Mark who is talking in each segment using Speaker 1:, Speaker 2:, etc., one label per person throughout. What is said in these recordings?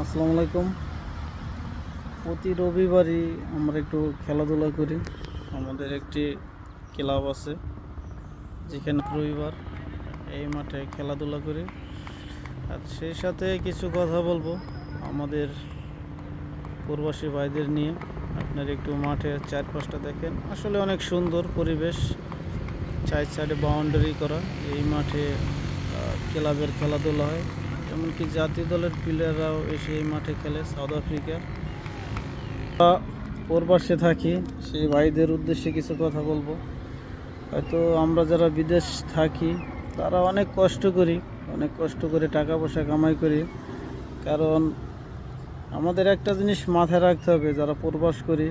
Speaker 1: আসসালামু আলাইকুম। প্রতি রবিবারই আমরা একটু খেলাধুলা করি। আমাদের একটি ক্লাব আছে যেখানে রবিবার এই মাঠে খেলাধুলা করি। আর সেই সাথে কিছু কথা বলবো আমাদের প্রবাসী ভাইদের নিয়ে। আপনার একটু মাঠের চারপাশটা দেখেন, আসলে অনেক সুন্দর পরিবেশ, চার সাইডে বাউন্ডারি করা। এই মাঠে ক্লাবের খেলাধুলা হয়, এমনকি জাতীয় দলের প্লেয়াররাও এসে এই মাঠে খেলে। সাউথ আফ্রিকার প্রবাসে থাকি সেই ভাইদের উদ্দেশ্যে কিছু কথা বলবো। হয়তো আমরা যারা বিদেশ থাকি তারা অনেক কষ্ট করে টাকা পয়সা কামাই করি। কারণ আমাদের একটা জিনিস মাথায় রাখতে হবে, যারা প্রবাস করি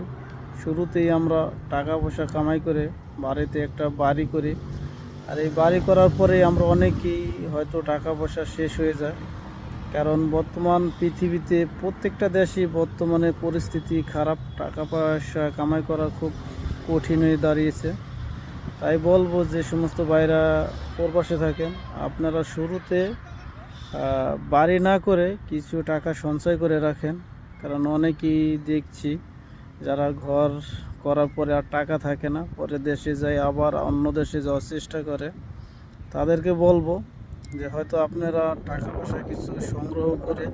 Speaker 1: শুরুতেই আমরা টাকা পয়সা কামাই করে বাড়িতে একটা বাড়ি করি। আর এই বাড়ি করার পরেই আমরা অনেকেই হয়তো টাকা পয়সা শেষ হয়ে যায়। কারণ বর্তমান পৃথিবীতে প্রত্যেকটা দেশই বর্তমানে পরিস্থিতি খারাপ, টাকা পয়সা কামাই করা খুব কঠিন হয়ে দাঁড়িয়েছে। তাই বলবো যে সমস্ত ভাইরা প্রবাসে থাকেন, আপনারা শুরুতে বাড়ি না করে কিছু টাকা সঞ্চয় করে রাখেন। কারণ অনেকেই দেখছি যারা ঘর করার পরে আর টাকা থাকে না, পরে দেশে যায় আবার অন্য দেশে যাওয়ার চেষ্টা করে। তাদেরকে বলবো যে হয়তো আপনারা টাকা পয়সা কিছু সংগ্রহ করে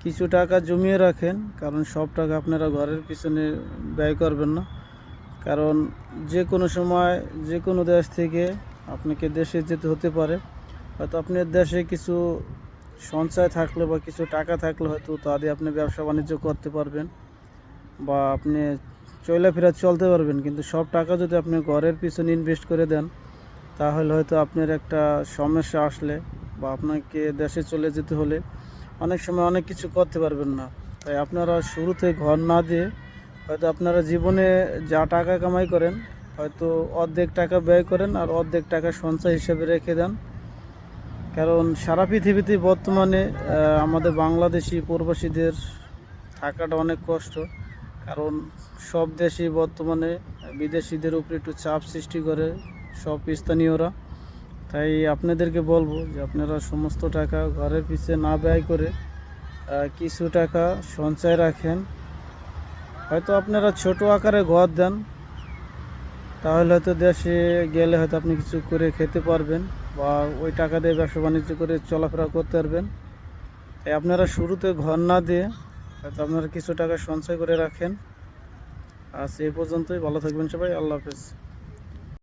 Speaker 1: কিছু টাকা জমিয়ে রাখেন। কারণ সব টাকা আপনারা ঘরের পিছনে ব্যয় করবেন না। কারণ যে কোনো সময় যে কোনো দেশ থেকে আপনাকে দেশে যেতে হতে পারে। হয়তো আপনার দেশে কিছু সঞ্চয় থাকলে বা কিছু টাকা থাকলে হয়তো তা দিয়ে আপনি ব্যবসা বাণিজ্য করতে পারবেন বা আপনি চলাফেরা চলতে পারবেন। কিন্তু সব টাকা যদি আপনি ঘরের পিছনে ইনভেস্ট করে দেন, তাহলে হয়তো আপনার একটা সমস্যা আসলে বা আপনাকে দেশে চলে যেতে হলে অনেক সময় অনেক কিছু করতে পারবেন না। তাই আপনারা শুরুতে ঘর না দিয়ে হয়তো আপনারা জীবনে যা টাকা কামাই করেন হয়তো অর্ধেক টাকা ব্যয় করেন আর অর্ধেক টাকা সঞ্চয় হিসেবে রেখে দেন। কারণ সারা পৃথিবীতে বর্তমানে আমাদের বাংলাদেশি প্রবাসীদের থাকাটা অনেক কষ্ট। কারণ সব দেশই বর্তমানে বিদেশিদের উপরে একটু চাপ সৃষ্টি করে সব স্থানীয়রা। তাই আপনাদেরকে বলবো যে আপনারা সমস্ত টাকা ঘরের পিছে না ব্যয় করে কিছু টাকা সঞ্চয় রাখেন। হয়তো আপনারা ছোট আকারে ঘর দেন, তাহলে হয়তো দেশে গেলে হয়তো আপনি কিছু করে খেতে পারবেন বা ওই টাকা দিয়ে ব্যবসা বাণিজ্য করে চলাফেরা করতে পারবেন। তাই আপনারা শুরুতে ঘর না দিয়ে হয়তো আপনারা কিছু টাকা সঞ্চয় করে রাখেন। আজ এই পর্যন্তই, ভালো থাকবেন সবাই, আল্লাহ হাফেজ।